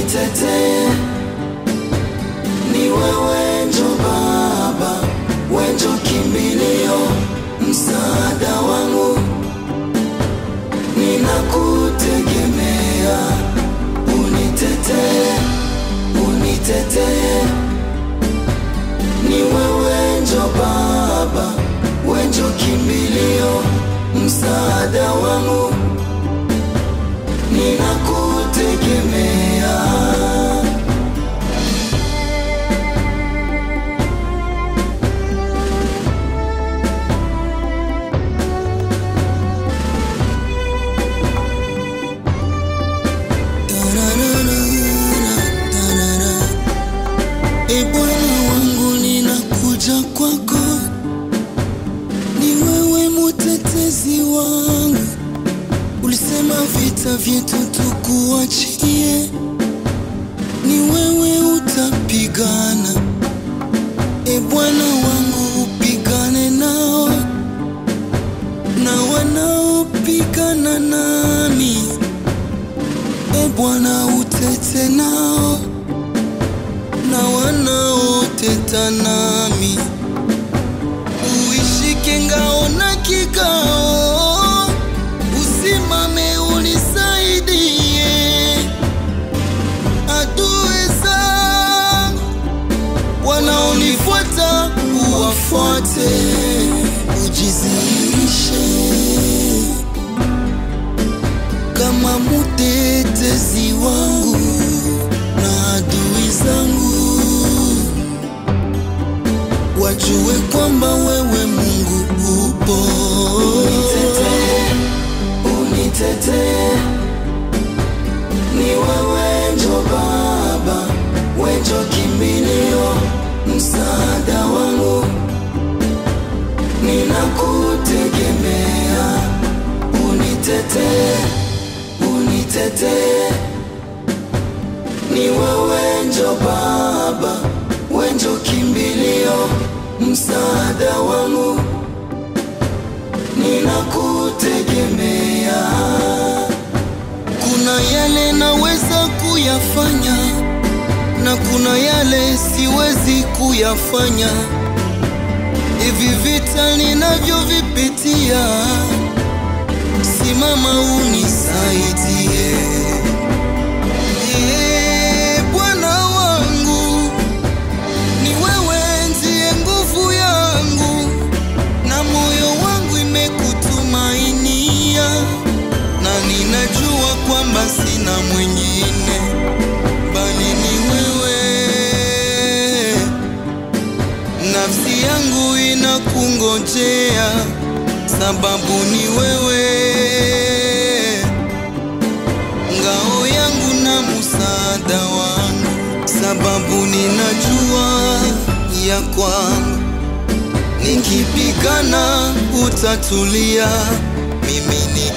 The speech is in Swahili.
unitetee. Ni wewe njo Baba, wewe njo kimbilio, msaada wangu, ninakutegemea. Unitetee, unitetee. Ni wewe njo Baba, wewe njo kimbilio, msaada wangu, ninakutegemea. E Bwana wangu, ninakuja kwako, ni wewe mutetezi wangu. Ulisema vita vyetu tukuachie, ni wewe utapigana. E Bwana wangu, upigane nao na wanaopigana nami. E Bwana, utete nao na wanaoteta nami. Uishike ngao na kigao, usimame unisaidie. Adui zangu wanaonifuata uwafuate, ujizirishe kama mutetezi wangu na adui zangu wajue kwamba wewe Mungu upo. Unitetee, unitetee. Ni wewe njo Baba, wewe njo kimbilio, msaada wangu, ninakutegemea. Unitetee, unitetee. Ni wewe njo Baba, wewe njo kimbilio, msaada wangu, ninakutegemea. Kuna yale naweza kuyafanya na kuna yale siwezi kuyafanya. Hivi vita ninavyovipitia, simama unisaidie. Bwana wangu, ni wewe ndiye nguvu yangu, na moyo wangu imekutumainia, na ninajua kwamba sina mwingine bali ni wewe. Nafsi yangu inakungojea, sababu ni wewe, ngao yangu na msaada wangu, sababu ninajua ya kwamba nikipigana utatulia. Mimi ni